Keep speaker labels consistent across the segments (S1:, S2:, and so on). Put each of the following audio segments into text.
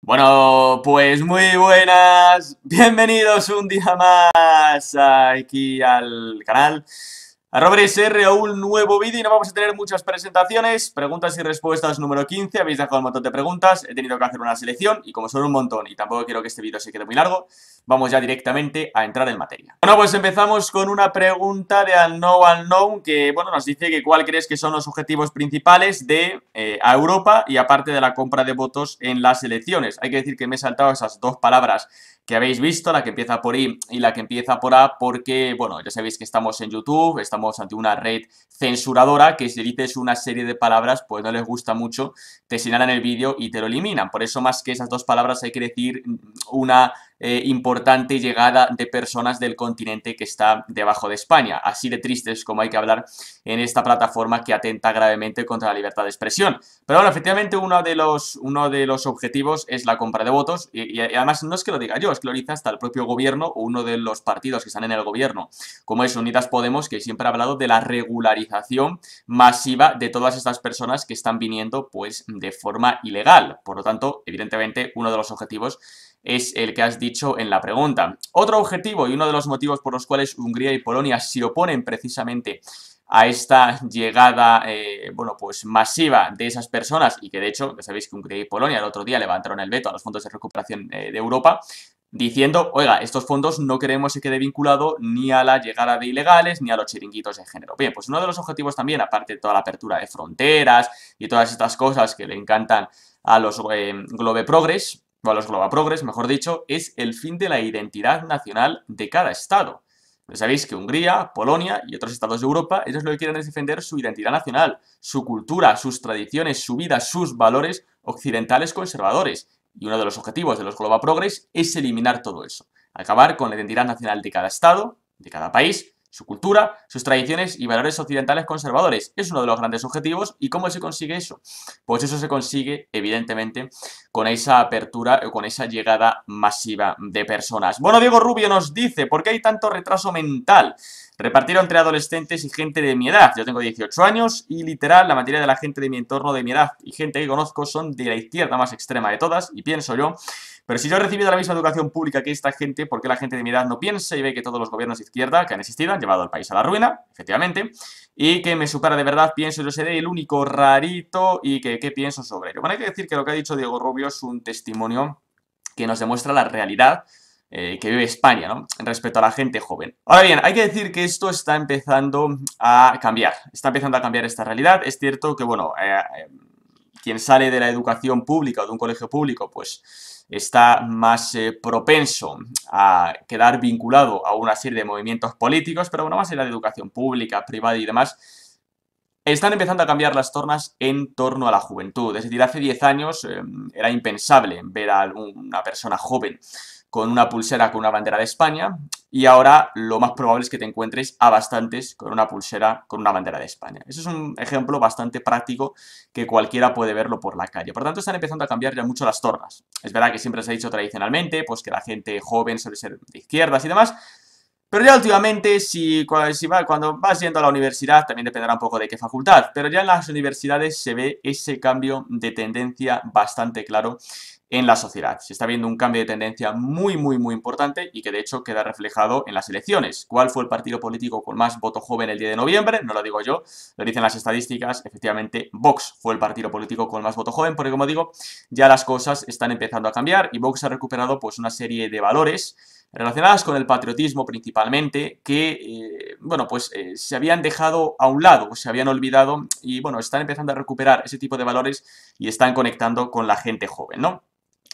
S1: Bueno, pues muy buenas, bienvenidos un día más aquí al canal a Robert SR a un nuevo vídeo y no vamos a tener muchas presentaciones, preguntas y respuestas número 15, habéis dejado un montón de preguntas, he tenido que hacer una selección y como son un montón y tampoco quiero que este vídeo se quede muy largo, vamos ya directamente a entrar en materia. Bueno, pues empezamos con una pregunta de Unknown que, bueno, nos dice que cuál crees que son los objetivos principales de a Europa y aparte de la compra de votos en las elecciones. Hay que decir que me he saltado esas dos palabras que habéis visto, la que empieza por I y la que empieza por A, porque, bueno, ya sabéis que estamos en YouTube, estamos ante una red censuradora que si dices una serie de palabras, pues no les gusta mucho, te señalan el vídeo y te lo eliminan. Por eso, más que esas dos palabras, hay que decir una importante llegada de personas del continente que está debajo de España. Así de tristes como hay que hablar en esta plataforma que atenta gravemente contra la libertad de expresión. Pero bueno, efectivamente uno de los objetivos es la compra de votos y además no es que lo diga yo, es que lo dice hasta el propio gobierno o uno de los partidos que están en el gobierno, como es Unidas Podemos, que siempre ha hablado de la regularización masiva de todas estas personas que están viniendo pues de forma ilegal. Por lo tanto, evidentemente, uno de los objetivos es el que has dicho en la pregunta. Otro objetivo y uno de los motivos por los cuales Hungría y Polonia se oponen precisamente a esta llegada, bueno, pues masiva de esas personas y que de hecho, ya sabéis que Hungría y Polonia el otro día levantaron el veto a los fondos de recuperación de Europa, diciendo, oiga, estos fondos no queremos que quede vinculado ni a la llegada de ilegales ni a los chiringuitos de género. Bien, pues uno de los objetivos también, aparte de toda la apertura de fronteras y todas estas cosas que le encantan a los Globeprogres, o a los Globaprogres, mejor dicho, es el fin de la identidad nacional de cada estado. Pero sabéis que Hungría, Polonia y otros estados de Europa, ellos lo que quieren es defender su identidad nacional, su cultura, sus tradiciones, su vida, sus valores occidentales conservadores. Y uno de los objetivos de los Globaprogres es eliminar todo eso. Acabar con la identidad nacional de cada estado, de cada país, su cultura, sus tradiciones y valores occidentales conservadores. Es uno de los grandes objetivos. ¿Y cómo se consigue eso? Pues eso se consigue, evidentemente, con esa apertura o con esa llegada masiva de personas. Bueno, Diego Rubio nos dice, ¿por qué hay tanto retraso mental? Repartido entre adolescentes y gente de mi edad. Yo tengo 18 años y literal la mayoría de la gente de mi entorno de mi edad y gente que conozco son de la izquierda más extrema de todas y pienso yo, pero si yo he recibido la misma educación pública que esta gente, ¿por qué la gente de mi edad no piensa y ve que todos los gobiernos de izquierda que han existido han llevado al país a la ruina? Efectivamente. Y que me supera de verdad, pienso yo seré el único rarito y que qué pienso sobre ello. Bueno, hay que decir que lo que ha dicho Diego Rubio es un testimonio que nos demuestra la realidad que vive España, ¿no? Respecto a la gente joven. Ahora bien, hay que decir que esto está empezando a cambiar. Está empezando a cambiar esta realidad. Es cierto que, bueno, quien sale de la educación pública o de un colegio público, pues está más propenso a quedar vinculado a una serie de movimientos políticos, pero bueno, más allá de educación pública, privada y demás, están empezando a cambiar las tornas en torno a la juventud. Es decir, hace 10 años era impensable ver a una persona joven con una pulsera con una bandera de España y ahora lo más probable es que te encuentres a bastantes con una pulsera con una bandera de España. Eso es un ejemplo bastante práctico que cualquiera puede verlo por la calle. Por tanto, están empezando a cambiar ya mucho las tornas. Es verdad que siempre se ha dicho tradicionalmente pues que la gente joven suele ser de izquierdas y demás, pero ya últimamente, cuando vas yendo a la universidad, también dependerá un poco de qué facultad, pero ya en las universidades se ve ese cambio de tendencia bastante claro en la sociedad. Se está viendo un cambio de tendencia muy importante y que de hecho queda reflejado en las elecciones. ¿Cuál fue el partido político con más voto joven el día de noviembre? No lo digo yo, lo dicen las estadísticas. Efectivamente, Vox fue el partido político con más voto joven, porque como digo, ya las cosas están empezando a cambiar y Vox ha recuperado pues una serie de valores relacionadas con el patriotismo principalmente, que, bueno, pues se habían dejado a un lado, se habían olvidado y, bueno, están empezando a recuperar ese tipo de valores y están conectando con la gente joven, ¿no?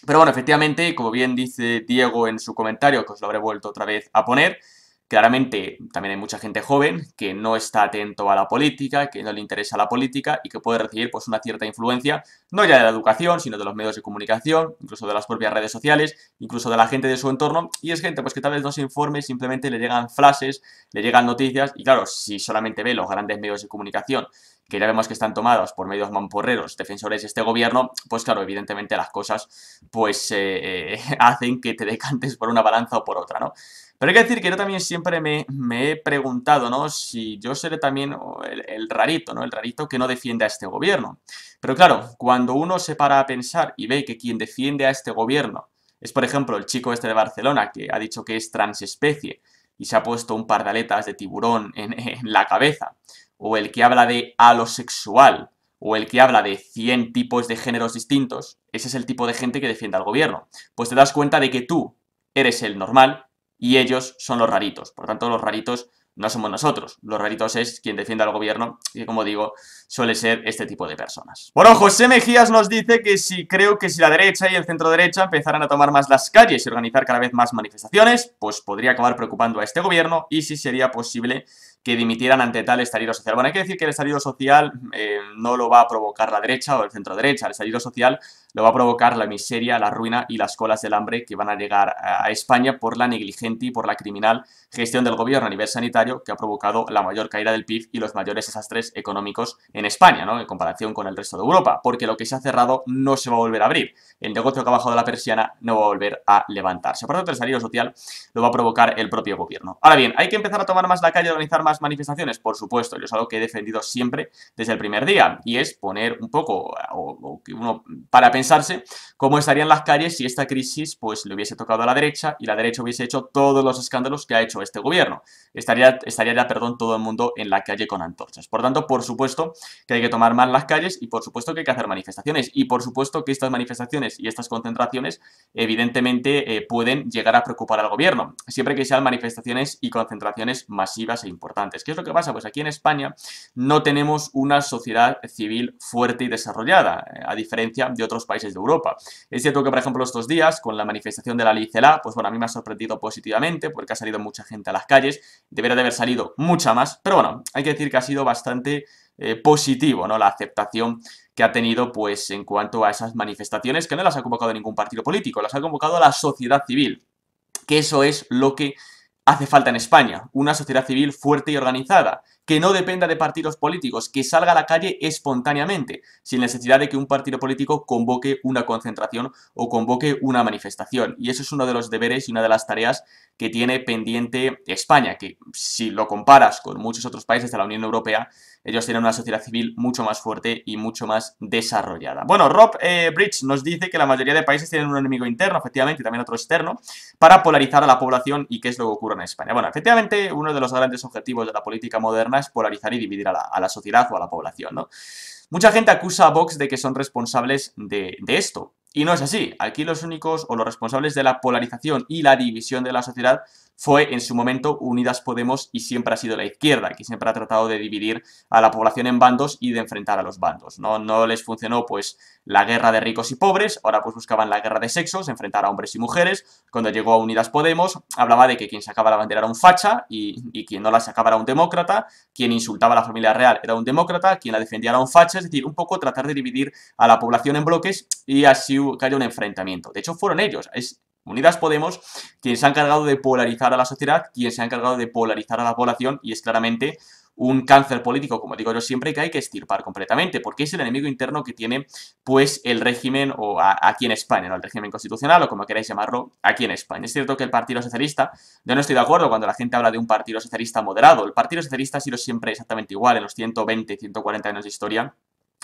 S1: Pero bueno, efectivamente, como bien dice Diego en su comentario, que os lo habré vuelto otra vez a poner, claramente también hay mucha gente joven que no está atento a la política, que no le interesa la política y que puede recibir pues una cierta influencia, no ya de la educación, sino de los medios de comunicación, incluso de las propias redes sociales, incluso de la gente de su entorno, y es gente pues que tal vez no se informe, simplemente le llegan flashes, le llegan noticias, y claro, si solamente ve los grandes medios de comunicación que ya vemos que están tomados por medios mamporreros, defensores de este gobierno, pues claro, evidentemente las cosas pues hacen que te decantes por una balanza o por otra, ¿no? Pero hay que decir que yo también siempre me he preguntado, ¿no? Si yo seré también el rarito, ¿no? El rarito que no defiende a este gobierno. Pero claro, cuando uno se para a pensar y ve que quien defiende a este gobierno es, por ejemplo, el chico este de Barcelona que ha dicho que es transespecie y se ha puesto un par de aletas de tiburón en la cabeza, o el que habla de alosexual, o el que habla de 100 tipos de géneros distintos, ese es el tipo de gente que defiende al gobierno. Pues te das cuenta de que tú eres el normal y ellos son los raritos. Por tanto, los raritos no somos nosotros. Los raritos es quien defiende al gobierno y, como digo, suele ser este tipo de personas. Bueno, José Mejías nos dice que creo que si la derecha y el centro derecha empezaran a tomar más las calles y organizar cada vez más manifestaciones, pues podría acabar preocupando a este gobierno y si sería posible que dimitieran ante tal estallido social. Bueno, hay que decir que el estallido social no lo va a provocar la derecha o el centro derecha. El estallido social lo va a provocar la miseria, la ruina y las colas del hambre que van a llegar a España por la negligente y por la criminal gestión del gobierno a nivel sanitario que ha provocado la mayor caída del PIB y los mayores desastres económicos en España, ¿no? En comparación con el resto de Europa, porque lo que se ha cerrado no se va a volver a abrir. El negocio que ha bajado la persiana no va a volver a levantarse. Por lo tanto, el estallido social lo va a provocar el propio gobierno. Ahora bien, ¿hay que empezar a tomar más la calle y organizar más manifestaciones? Por supuesto, yo es algo que he defendido siempre desde el primer día, y es poner un poco, o que uno para pensarse cómo estarían las calles si esta crisis pues le hubiese tocado a la derecha y la derecha hubiese hecho todos los escándalos que ha hecho este gobierno. Estaría ya, perdón, todo el mundo en la calle con antorchas. Por tanto, por supuesto que hay que tomar más las calles y por supuesto que hay que hacer manifestaciones y por supuesto que estas manifestaciones y estas concentraciones evidentemente pueden llegar a preocupar al gobierno, siempre que sean manifestaciones y concentraciones masivas e importantes. ¿Qué es lo que pasa? Pues aquí en España no tenemos una sociedad civil fuerte y desarrollada, a diferencia de otros países de Europa. Es cierto que, por ejemplo, estos días, con la manifestación de la ley CELA, pues bueno, a mí me ha sorprendido positivamente porque ha salido mucha gente a las calles, debería de haber salido mucha más, pero bueno, hay que decir que ha sido bastante positivo, ¿no? La aceptación que ha tenido, pues, en cuanto a esas manifestaciones, que no las ha convocado ningún partido político, las ha convocado la sociedad civil, que eso es lo que hace falta en España, una sociedad civil fuerte y organizada, que no dependa de partidos políticos, que salga a la calle espontáneamente, sin necesidad de que un partido político convoque una concentración o convoque una manifestación. Y eso es uno de los deberes y una de las tareas que tiene pendiente España, que si lo comparas con muchos otros países de la Unión Europea, ellos tienen una sociedad civil mucho más fuerte y mucho más desarrollada. Bueno, Rob Bridge nos dice que la mayoría de países tienen un enemigo interno, efectivamente, y también otro externo, para polarizar a la población y qué es lo que ocurre en España. Bueno, efectivamente, uno de los grandes objetivos de la política moderna es polarizar y dividir a la sociedad o a la población, ¿no? Mucha gente acusa a Vox de que son responsables de esto. Y no es así. Aquí los únicos o los responsables de la polarización y la división de la sociedad fue en su momento Unidas Podemos y siempre ha sido la izquierda, que siempre ha tratado de dividir a la población en bandos y de enfrentar a los bandos. No les funcionó pues la guerra de ricos y pobres, ahora pues buscaban la guerra de sexos, enfrentar a hombres y mujeres. Cuando llegó a Unidas Podemos hablaba de que quien sacaba la bandera era un facha y quien no la sacaba era un demócrata, quien insultaba a la familia real era un demócrata, quien la defendía era un facha, es decir, un poco tratar de dividir a la población en bloques y así que haya un enfrentamiento. De hecho, fueron ellos, es Unidas Podemos quienes se han encargado de polarizar a la sociedad, quienes se han encargado de polarizar a la población y es claramente un cáncer político, como digo yo siempre, que hay que extirpar completamente, porque es el enemigo interno que tiene pues el régimen o aquí en España, ¿no? El régimen constitucional o como queráis llamarlo, aquí en España. Es cierto que el Partido Socialista, yo no estoy de acuerdo cuando la gente habla de un Partido Socialista moderado. El Partido Socialista ha sido siempre exactamente igual en los 120, 140 años de historia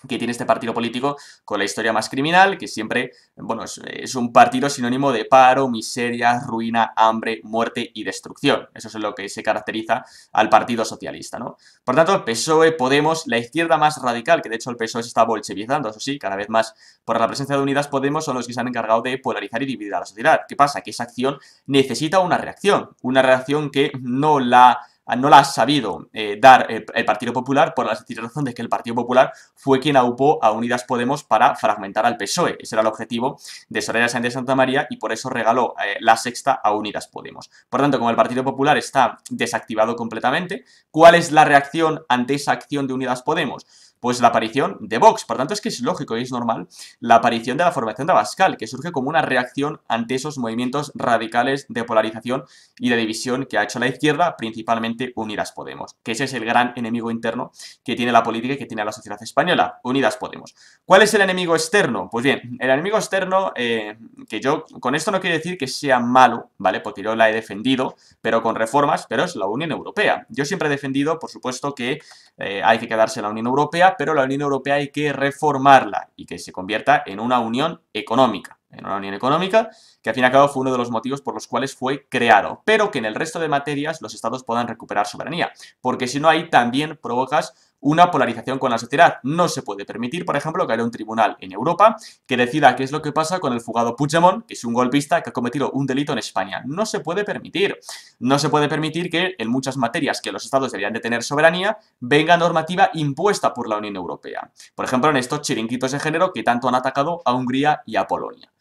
S1: que tiene este partido político con la historia más criminal, que siempre, bueno, es un partido sinónimo de paro, miseria, ruina, hambre, muerte y destrucción. Eso es lo que se caracteriza al Partido Socialista, ¿no? Por tanto, PSOE, Podemos, la izquierda más radical, que de hecho el PSOE se está bolchevizando, eso sí, cada vez más por la presencia de Unidas Podemos, son los que se han encargado de polarizar y dividir a la sociedad. ¿Qué pasa? Que esa acción necesita una reacción que no la ha sabido dar el Partido Popular por la sencilla razón de que el Partido Popular fue quien aupó a Unidas Podemos para fragmentar al PSOE. Ese era el objetivo de Soraya Sáenz de Santamaría y por eso regaló la sexta a Unidas Podemos. Por tanto, como el Partido Popular está desactivado completamente, ¿cuál es la reacción ante esa acción de Unidas Podemos? pues la aparición de Vox. Por tanto, es que es lógico y es normal la aparición de la formación de Abascal, que surge como una reacción ante esos movimientos radicales de polarización y de división que ha hecho la izquierda, principalmente Unidas Podemos, que ese es el gran enemigo interno que tiene la política y que tiene la sociedad española, Unidas Podemos. ¿Cuál es el enemigo externo? Pues bien, el enemigo externo, que yo con esto no quiero decir que sea malo, ¿vale? Porque yo la he defendido, pero con reformas, pero es la Unión Europea. Yo siempre he defendido, por supuesto, que hay que quedarse en la Unión Europea, pero la Unión Europea hay que reformarla y que se convierta en una unión económica. En una unión económica que al fin y al cabo fue uno de los motivos por los cuales fue creado, pero que en el resto de materias los estados puedan recuperar soberanía, porque si no ahí también provocas una polarización con la sociedad. No se puede permitir, por ejemplo, que haya un tribunal en Europa que decida qué es lo que pasa con el fugado Puigdemont, que es un golpista que ha cometido un delito en España. No se puede permitir. No se puede permitir que en muchas materias que los estados deberían de tener soberanía venga normativa impuesta por la Unión Europea. Por ejemplo, en estos chiringuitos de género que tanto han atacado a Hungría y a Polonia.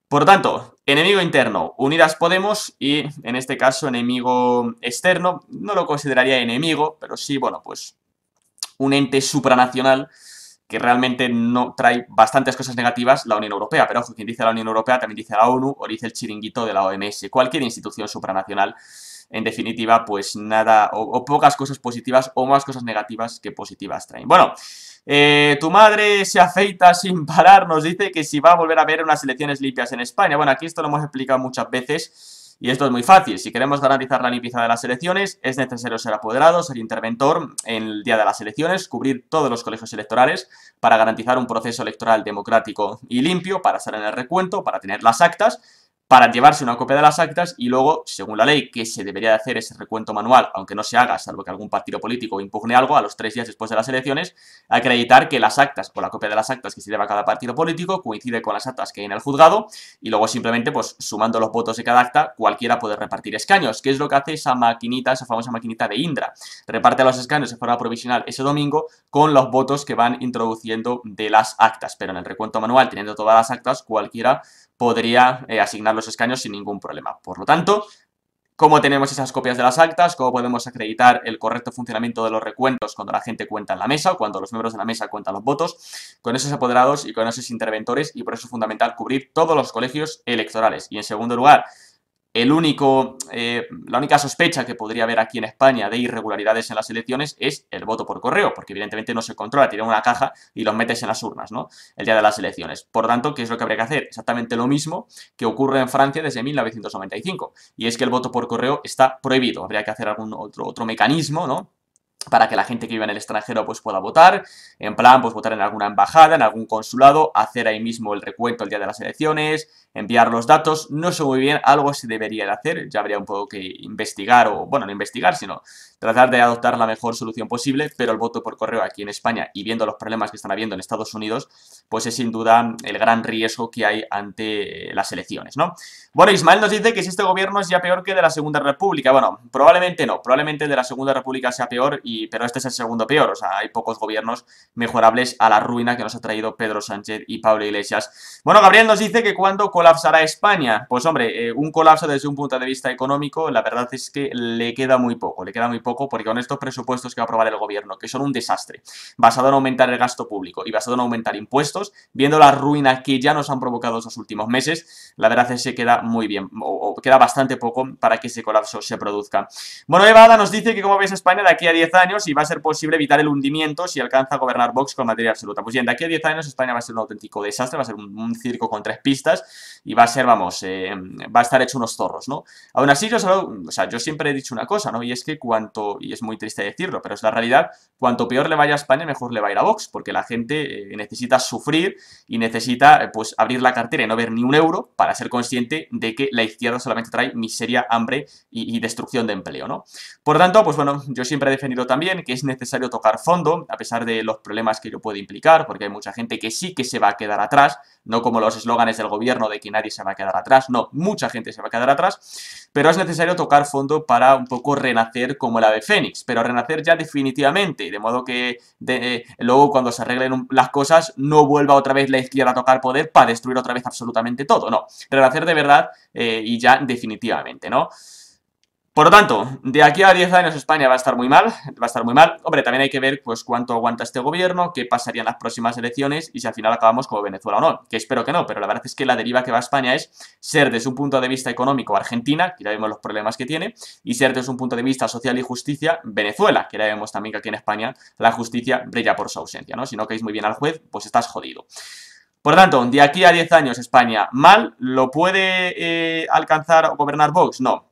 S1: Por tanto, enemigo interno, Unidas Podemos, y en este caso enemigo externo, no lo consideraría enemigo, pero sí, bueno, pues un ente supranacional que realmente no trae bastantes cosas negativas, la Unión Europea. Pero ojo, quien dice la Unión Europea también dice la ONU o dice el chiringuito de la OMS. Cualquier institución supranacional, en definitiva, pues nada, o pocas cosas positivas o más cosas negativas que positivas traen. Bueno, tu madre se afeita sin parar, nos dice que si va a volver a ver unas elecciones limpias en España. Bueno, aquí esto lo hemos explicado muchas veces. Y esto es muy fácil. Si queremos garantizar la limpieza de las elecciones, es necesario ser apoderado, ser interventor en el día de las elecciones, cubrir todos los colegios electorales para garantizar un proceso electoral democrático y limpio, para estar en el recuento, para tener las actas, para llevarse una copia de las actas y luego, según la ley, que se debería de hacer ese recuento manual, aunque no se haga, salvo que algún partido político impugne algo, a los 3 días después de las elecciones, acreditar que las actas, o la copia de las actas que se lleva a cada partido político, coincide con las actas que hay en el juzgado, y luego simplemente, pues, sumando los votos de cada acta, cualquiera puede repartir escaños, que es lo que hace esa maquinita, esa famosa maquinita de Indra. Reparte los escaños de forma provisional ese domingo con los votos que van introduciendo de las actas, pero en el recuento manual, teniendo todas las actas, cualquiera podría asignar los escaños sin ningún problema. Por lo tanto, ¿cómo tenemos esas copias de las actas? ¿Cómo podemos acreditar el correcto funcionamiento de los recuentos cuando la gente cuenta en la mesa o cuando los miembros de la mesa cuentan los votos? Con esos apoderados y con esos interventores, y por eso es fundamental cubrir todos los colegios electorales. Y en segundo lugar, la única sospecha que podría haber aquí en España de irregularidades en las elecciones es el voto por correo, porque evidentemente no se controla, tiran una caja y los metes en las urnas, ¿no? El día de las elecciones. Por tanto, ¿qué es lo que habría que hacer? Exactamente lo mismo que ocurre en Francia desde 1995, y es que el voto por correo está prohibido. Habría que hacer algún otro mecanismo, ¿no?, para que la gente que vive en el extranjero pues pueda votar, en plan pues votar en alguna embajada, en algún consulado, hacer ahí mismo el recuento el día de las elecciones, enviar los datos. No sé muy bien, algo se debería de hacer, ya habría un poco que investigar, o bueno, no investigar, sino tratar de adoptar la mejor solución posible, pero el voto por correo aquí en España, y viendo los problemas que están habiendo en Estados Unidos, pues es sin duda el gran riesgo que hay ante las elecciones, ¿no? Bueno, Ismael nos dice que si este gobierno es ya peor que de la Segunda República. Bueno, probablemente no, probablemente el de la Segunda República sea peor, pero este es el segundo peor. O sea, hay pocos gobiernos mejorables a la ruina que nos ha traído Pedro Sánchez y Pablo Iglesias. Bueno, Gabriel nos dice que ¿cuándo colapsará España? Pues hombre, un colapso desde un punto de vista económico, la verdad es que le queda muy poco, porque con estos presupuestos que va a aprobar el gobierno, que son un desastre, basado en aumentar el gasto público y basado en aumentar impuestos, viendo la ruina que ya nos han provocado esos últimos meses, la verdad es que queda muy bien, o queda bastante poco para que ese colapso se produzca. Bueno, Eva Ada nos dice que cómo ves España de aquí a 10 años y va a ser posible evitar el hundimiento si alcanza a gobernar Vox con mayoría absoluta. Pues bien, de aquí a 10 años España va a ser un auténtico desastre, va a ser un circo con 3 pistas y va a ser, vamos, va a estar hecho unos zorros, ¿no? Aún así, yo siempre he dicho una cosa, ¿no? Y es que y es muy triste decirlo, pero es la realidad, cuanto peor le vaya a España, mejor le va a ir a Vox, porque la gente necesita sufrir y necesita, pues, abrir la cartera y no ver ni un euro para ser consciente de que la izquierda solamente trae miseria, hambre y destrucción de empleo, ¿no? Por tanto, pues bueno, yo siempre he defendido también que es necesario tocar fondo, a pesar de los problemas que ello puede implicar, porque hay mucha gente que sí que se va a quedar atrás, no como los eslóganes del gobierno de que nadie se va a quedar atrás, no, mucha gente se va a quedar atrás, pero es necesario tocar fondo para un poco renacer como el ave fénix, pero renacer ya definitivamente, de modo que luego cuando se arreglen las cosas no vuelva otra vez la izquierda a tocar poder para destruir otra vez absolutamente todo, no, renacer de verdad y ya definitivamente, ¿no? Por lo tanto, de aquí a 10 años España va a estar muy mal, va a estar muy mal. Hombre, también hay que ver pues cuánto aguanta este gobierno, qué pasaría en las próximas elecciones y si al final acabamos como Venezuela o no, que espero que no, pero la verdad es que la deriva que va a España es ser desde un punto de vista económico Argentina, que ya vemos los problemas que tiene, y ser desde un punto de vista social y justicia Venezuela, que ya vemos también que aquí en España la justicia brilla por su ausencia, ¿no? Si no caes muy bien al juez, pues estás jodido. Por lo tanto, de aquí a 10 años España mal, ¿lo puede alcanzar o gobernar Vox? No.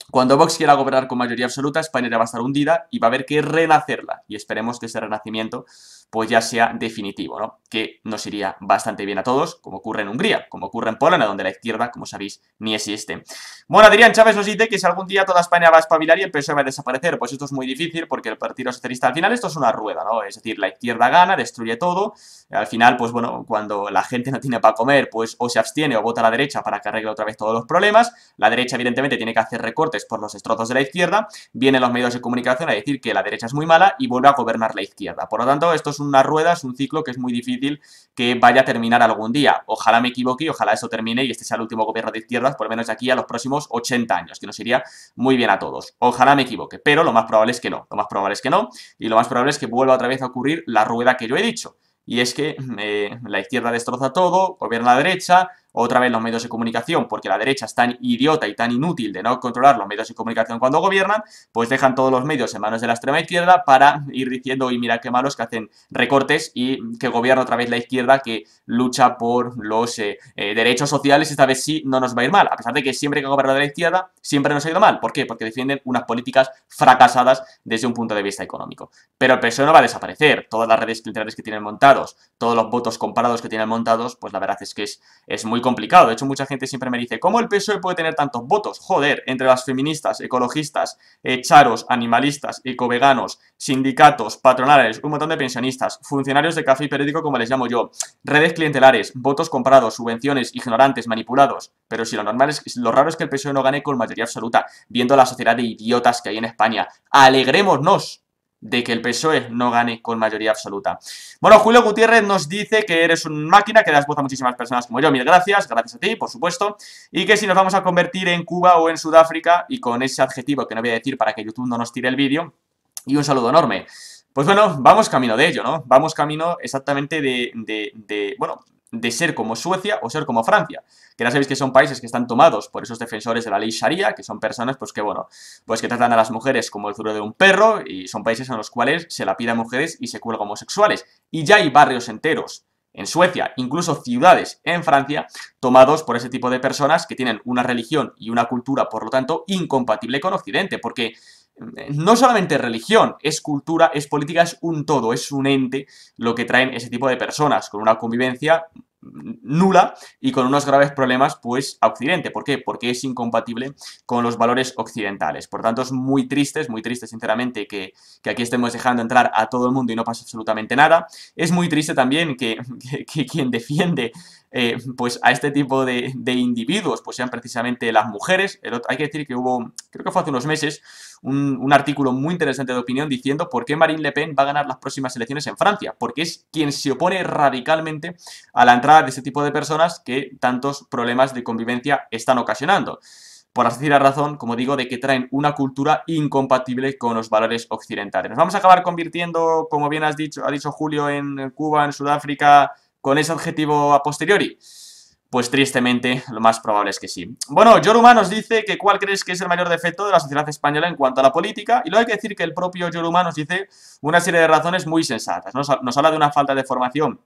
S1: Cuando Vox quiera gobernar con mayoría absoluta, España ya va a estar hundida y va a haber que renacerla. Y esperemos que ese renacimiento pues ya sea definitivo, ¿no? Que nos iría bastante bien a todos, como ocurre en Hungría, como ocurre en Polonia, donde la izquierda, como sabéis, ni existe. Bueno, Adrián Chávez nos dice que si algún día toda España va a espabilar y el PSOE va a desaparecer, pues esto es muy difícil porque el Partido Socialista al final esto es una rueda, ¿no? Es decir, la izquierda gana, destruye todo, al final, pues bueno, cuando la gente no tiene para comer, pues o se abstiene o vota a la derecha para que arregle otra vez todos los problemas, la derecha evidentemente tiene que hacer recortes por los destrozos de la izquierda, vienen los medios de comunicación a decir que la derecha es muy mala y vuelve a gobernar la izquierda. Por lo tanto, esto es una rueda, es un ciclo que es muy difícil que vaya a terminar algún día. Ojalá me equivoque y ojalá eso termine y este sea el último gobierno de izquierdas, por lo menos de aquí a los próximos 80 años, que nos iría muy bien a todos. Ojalá me equivoque, pero lo más probable es que no. Lo más probable es que no y lo más probable es que vuelva otra vez a ocurrir la rueda que yo he dicho. Y es que la izquierda destroza todo, gobierna la derecha, otra vez los medios de comunicación, porque la derecha es tan idiota y tan inútil de no controlar los medios de comunicación cuando gobiernan, pues dejan todos los medios en manos de la extrema izquierda para ir diciendo, y mira qué malos que hacen recortes y que gobierna otra vez la izquierda que lucha por los derechos sociales, esta vez sí no nos va a ir mal, a pesar de que siempre que gobierna la izquierda siempre nos ha ido mal. ¿Por qué? Porque defienden unas políticas fracasadas desde un punto de vista económico. Pero el PSOE no va a desaparecer, todas las redes clientelares que tienen montados, todos los votos comparados que tienen montados, pues la verdad es que es muy complicado. De hecho, mucha gente siempre me dice, ¿cómo el PSOE puede tener tantos votos? Joder, entre las feministas, ecologistas, charos, animalistas, ecoveganos, sindicatos, patronales, un montón de pensionistas, funcionarios de café y periódico como les llamo yo, redes clientelares, votos comprados, subvenciones, ignorantes, manipulados. Pero si lo normal es, lo raro es que el PSOE no gane con mayoría absoluta, viendo la sociedad de idiotas que hay en España. Alegrémonos de que el PSOE no gane con mayoría absoluta. Bueno, Julio Gutiérrez nos dice que eres una máquina, que das voz a muchísimas personas como yo. Mil gracias, gracias a ti, por supuesto. Y que si nos vamos a convertir en Cuba o en Sudáfrica, y con ese adjetivo que no voy a decir para que YouTube no nos tire el vídeo, y un saludo enorme. Pues bueno, vamos camino de ello, ¿no? Vamos camino exactamente bueno, de ser como Suecia o ser como Francia, que ya sabéis que son países que están tomados por esos defensores de la ley Sharia, que son personas pues que bueno, pues que tratan a las mujeres como el zurro de un perro, y son países en los cuales se la pide a mujeres y se cuelga homosexuales, y ya hay barrios enteros en Suecia, incluso ciudades en Francia, tomados por ese tipo de personas que tienen una religión y una cultura, por lo tanto, incompatible con Occidente, porque no solamente religión, es cultura, es política, es un todo, es un ente lo que traen ese tipo de personas, con una convivencia nula y con unos graves problemas pues a Occidente. ¿Por qué? Porque es incompatible con los valores occidentales. Por tanto, es muy triste sinceramente que aquí estemos dejando entrar a todo el mundo y no pase absolutamente nada. Es muy triste también que quien defiende pues a este tipo de individuos pues sean precisamente las mujeres. Hay que decir que hubo, creo que fue hace unos meses, un artículo muy interesante de opinión diciendo por qué Marine Le Pen va a ganar las próximas elecciones en Francia, porque es quien se opone radicalmente a la entrada de ese tipo de personas que tantos problemas de convivencia están ocasionando. Por la sencilla razón, como digo, de que traen una cultura incompatible con los valores occidentales. Nos vamos a acabar convirtiendo, como bien ha dicho Julio, en Cuba, en Sudáfrica, con ese objetivo a posteriori. Pues tristemente, lo más probable es que sí. Bueno, Yoruma nos dice que cuál crees que es el mayor defecto de la sociedad española en cuanto a la política, y luego hay que decir que el propio Yoruma nos dice una serie de razones muy sensatas. Nos habla de una falta de formación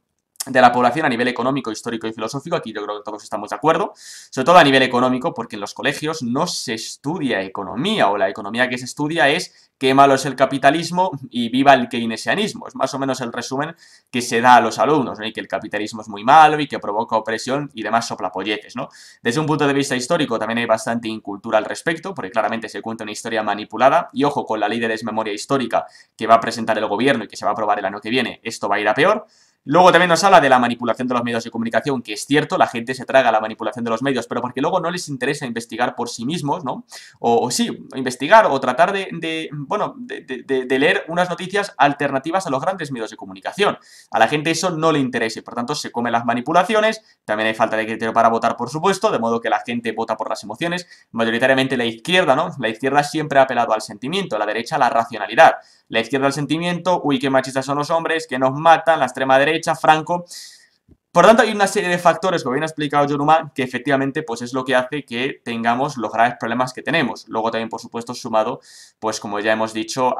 S1: de la población a nivel económico, histórico y filosófico. Aquí yo creo que todos estamos de acuerdo, sobre todo a nivel económico, porque en los colegios no se estudia economía, o la economía que se estudia es qué malo es el capitalismo y viva el keynesianismo. Es más o menos el resumen que se da a los alumnos, ¿no? Y que el capitalismo es muy malo y que provoca opresión y demás soplapolletes, ¿no? Desde un punto de vista histórico también hay bastante incultura al respecto, porque claramente se cuenta una historia manipulada, y ojo con la ley de desmemoria histórica que va a presentar el gobierno y que se va a aprobar el año que viene, esto va a ir a peor. Luego también nos habla de la manipulación de los medios de comunicación, que es cierto, la gente se traga la manipulación de los medios, pero porque luego no les interesa investigar por sí mismos, ¿no? O sí, investigar o tratar de leer unas noticias alternativas a los grandes medios de comunicación. A la gente eso no le interesa y por tanto se comen las manipulaciones, también hay falta de criterio para votar, por supuesto, de modo que la gente vota por las emociones, mayoritariamente la izquierda, ¿no? La izquierda siempre ha apelado al sentimiento, la derecha a la racionalidad. La izquierda al sentimiento, uy, qué machistas son los hombres, que nos matan, la extrema derecha, Franco. Por tanto, hay una serie de factores, como bien ha explicado Yoruma, que efectivamente pues es lo que hace que tengamos los graves problemas que tenemos. Luego también, por supuesto, sumado, pues como ya hemos dicho,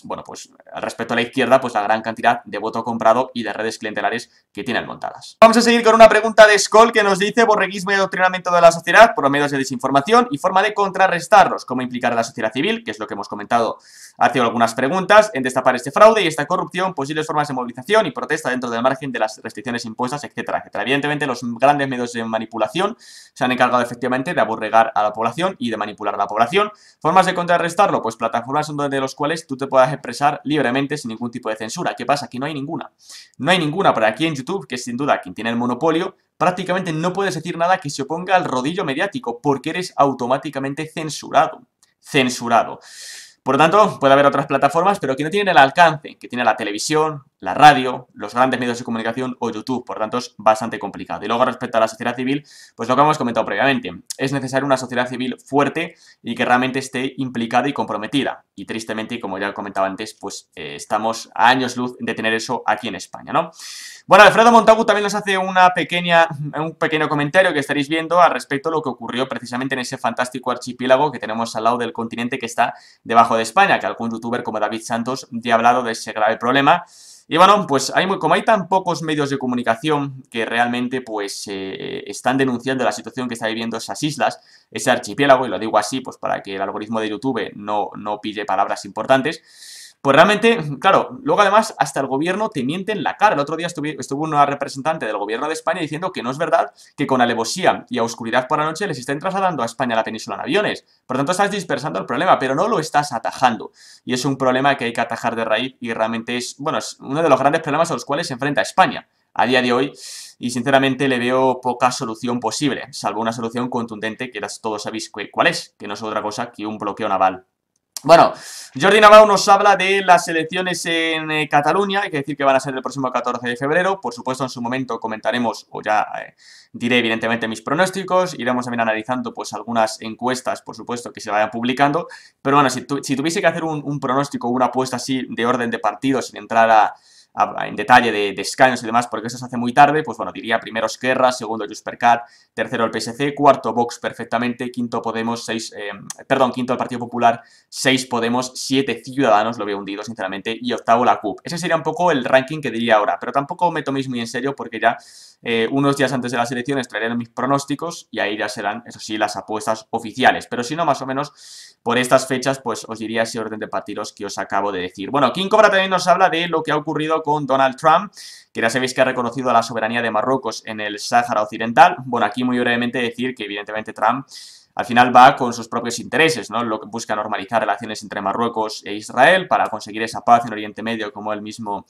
S1: bueno, pues al respecto a la izquierda, pues la gran cantidad de voto comprado y de redes clientelares que tienen montadas. Vamos a seguir con una pregunta de Skoll que nos dice: borreguismo y adoctrinamiento de la sociedad por los medios de desinformación y forma de contrarrestarlos, cómo implicar a la sociedad civil, que es lo que hemos comentado hace algunas preguntas, en destapar este fraude y esta corrupción, posibles formas de movilización y protesta dentro del margen de las restricciones impuestas, etcétera, etcétera. Evidentemente, los grandes medios de manipulación se han encargado efectivamente de aborregar a la población y de manipular a la población. Formas de contrarrestarlo, pues plataformas de los cuales tú te puedas expresar libremente sin ningún tipo de censura. ¿Qué pasa? Que no hay ninguna. No hay ninguna, pero aquí en YouTube, que es sin duda quien tiene el monopolio, prácticamente no puedes decir nada que se oponga al rodillo mediático, porque eres automáticamente censurado. Censurado. Por lo tanto, puede haber otras plataformas, pero que no tienen el alcance que tiene la televisión, la radio, los grandes medios de comunicación o YouTube. Por lo tanto, es bastante complicado. Y luego, respecto a la sociedad civil, pues lo que hemos comentado previamente. Es necesaria una sociedad civil fuerte y que realmente esté implicada y comprometida. Y tristemente, como ya comentaba antes, pues estamos a años luz de tener eso aquí en España, ¿no? Bueno, Alfredo Montagu también nos hace un pequeño comentario que estaréis viendo al respecto de lo que ocurrió precisamente en ese fantástico archipiélago que tenemos al lado del continente que está debajo de España, que algún youtuber como David Santos ya ha hablado de ese grave problema. Y bueno, pues como hay tan pocos medios de comunicación que realmente pues están denunciando la situación que está viviendo esas islas, ese archipiélago, y lo digo así pues para que el algoritmo de YouTube no pille palabras importantes, pues realmente, claro, luego además hasta el gobierno te miente en la cara. El otro día estuvo una representante del gobierno de España diciendo que no es verdad que con alevosía y a oscuridad por la noche les estén trasladando a España la península en aviones. Por lo tanto, estás dispersando el problema, pero no lo estás atajando. Y es un problema que hay que atajar de raíz y realmente es, bueno, es uno de los grandes problemas a los cuales se enfrenta España a día de hoy. Y sinceramente le veo poca solución posible, salvo una solución contundente que todos sabéis cuál es, que no es otra cosa que un bloqueo naval. Bueno, Jordi Navau nos habla de las elecciones en Cataluña, hay que decir que van a ser el próximo 14 de febrero, por supuesto en su momento comentaremos, o ya diré evidentemente mis pronósticos, iremos también analizando pues algunas encuestas, por supuesto, que se vayan publicando, pero bueno, si tuviese que hacer un pronóstico o una apuesta así de orden de partido sin entrar en detalle de escaños y demás, porque eso se hace muy tarde, pues bueno, diría primero Esquerra, segundo Junts per Cat, tercero el PSC, cuarto Vox perfectamente, quinto Podemos, quinto el Partido Popular, 6 Podemos, 7 Ciudadanos, lo veo hundido sinceramente, y octavo la CUP. Ese sería un poco el ranking que diría ahora, pero tampoco me toméis muy en serio porque ya unos días antes de las elecciones traeré mis pronósticos y ahí ya serán, eso sí, las apuestas oficiales, pero si no, más o menos por estas fechas, pues os diría ese orden de partidos que os acabo de decir. Bueno, King Cobra también nos habla de lo que ha ocurrido con Donald Trump, que ya sabéis que ha reconocido la soberanía de Marruecos en el Sáhara Occidental. Bueno, aquí muy brevemente decir que evidentemente Trump al final va con sus propios intereses, ¿no? Lo que busca normalizar relaciones entre Marruecos e Israel para conseguir esa paz en Oriente Medio, como él mismo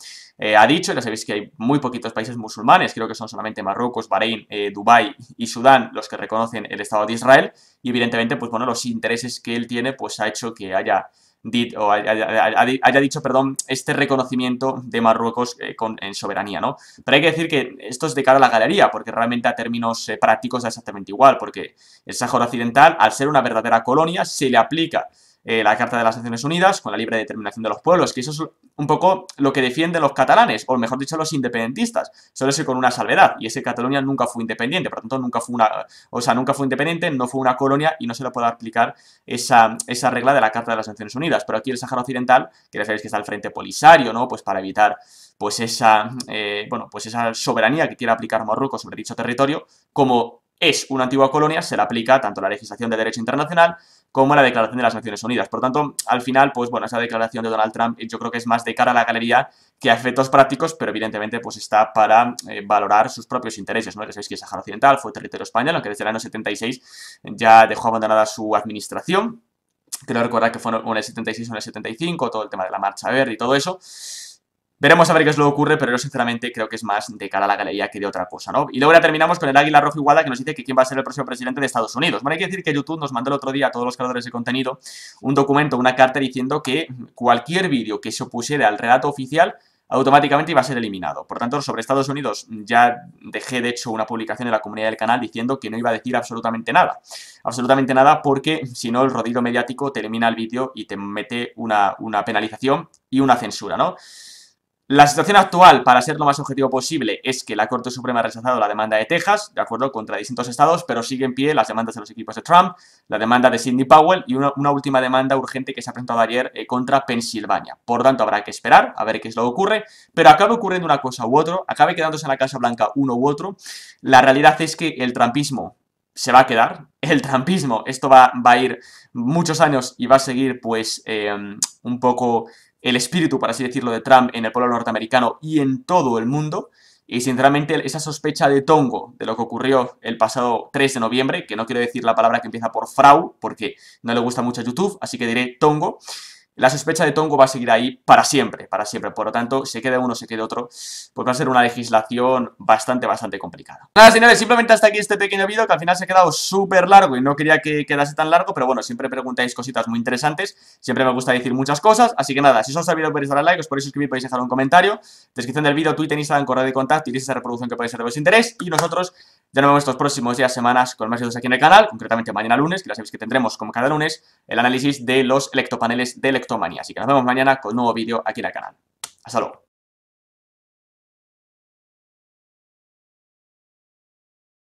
S1: ha dicho. Ya sabéis que hay muy poquitos países musulmanes, creo que son solamente Marruecos, Bahrein, Dubái y Sudán los que reconocen el Estado de Israel. Y evidentemente, pues bueno, los intereses que él tiene, pues ha hecho que haya dicho, perdón, este reconocimiento de Marruecos en soberanía, ¿no? Pero hay que decir que esto es de cara a la galería, porque realmente a términos prácticos da exactamente igual, porque el Sáhara Occidental, al ser una verdadera colonia, se le aplica la Carta de las Naciones Unidas con la libre determinación de los pueblos, que eso es un poco lo que defienden los catalanes, o mejor dicho, los independentistas, solo eso con una salvedad, y es que Cataluña nunca fue independiente, por lo tanto nunca fue independiente, no fue una colonia y no se le puede aplicar esa regla de la Carta de las Naciones Unidas. Pero aquí el Sáhara Occidental, que ya sabéis que está el Frente Polisario, ¿no? Pues para evitar pues esa soberanía que quiere aplicar Marruecos sobre dicho territorio, como es una antigua colonia, se le aplica tanto la legislación de derecho internacional como la Declaración de las Naciones Unidas. Por tanto, al final, pues bueno, esa declaración de Donald Trump yo creo que es más de cara a la galería que a efectos prácticos, pero evidentemente pues está para valorar sus propios intereses, ¿no? Ya sabéis que el Sáhara Occidental fue territorio español, aunque desde el año 76 ya dejó abandonada su administración. Creo recordar que fue en el 76 o en el 75, todo el tema de la Marcha Verde y todo eso. Veremos a ver qué es lo que ocurre, pero yo sinceramente creo que es más de cara a la galería que de otra cosa, ¿no? Y luego ya terminamos con el Águila Rojo Iguala que nos dice que quién va a ser el próximo presidente de Estados Unidos. Bueno, hay que decir que YouTube nos mandó el otro día a todos los creadores de contenido un documento, una carta diciendo que cualquier vídeo que se opusiera al relato oficial automáticamente iba a ser eliminado. Por tanto, sobre Estados Unidos ya dejé de hecho una publicación en la comunidad del canal diciendo que no iba a decir absolutamente nada. Absolutamente nada porque si no el rodillo mediático te elimina el vídeo y te mete una penalización y una censura, ¿no? La situación actual, para ser lo más objetivo posible, es que la Corte Suprema ha rechazado la demanda de Texas, de acuerdo, contra distintos estados, pero sigue en pie las demandas de los equipos de Trump, la demanda de Sidney Powell y una última demanda urgente que se ha presentado ayer contra Pensilvania. Por tanto, habrá que esperar a ver qué es lo que ocurre, pero acabe ocurriendo una cosa u otro, acabe quedándose en la Casa Blanca uno u otro, la realidad es que el trumpismo se va a quedar, el trumpismo, esto va a ir muchos años y va a seguir pues un poco el espíritu, por así decirlo, de Trump en el pueblo norteamericano y en todo el mundo. Y sinceramente esa sospecha de tongo de lo que ocurrió el pasado 3 de noviembre, que no quiero decir la palabra que empieza por frau, porque no le gusta mucho a YouTube, así que diré tongo. La sospecha de tongo va a seguir ahí para siempre, para siempre. Por lo tanto, se quede uno, se quede otro, pues va a ser una legislación bastante complicada. Nada, señores, simplemente hasta aquí este pequeño vídeo, que al final se ha quedado súper largo y no quería que quedase tan largo, pero bueno, siempre preguntáis cositas muy interesantes, siempre me gusta decir muchas cosas, así que nada, si os ha servido podéis darle a like, os podéis suscribir, podéis dejar un comentario, descripción del vídeo, Twitter, Instagram, correo de contacto y lista de reproducción que podéis ser de vuestro interés, y nosotros ya nos vemos estos próximos días, semanas con más vídeos aquí en el canal, concretamente mañana lunes, que ya sabéis que tendremos como cada lunes el análisis de los electopaneles de Electomanía. Así que nos vemos mañana con un nuevo vídeo aquí en el canal. Hasta luego.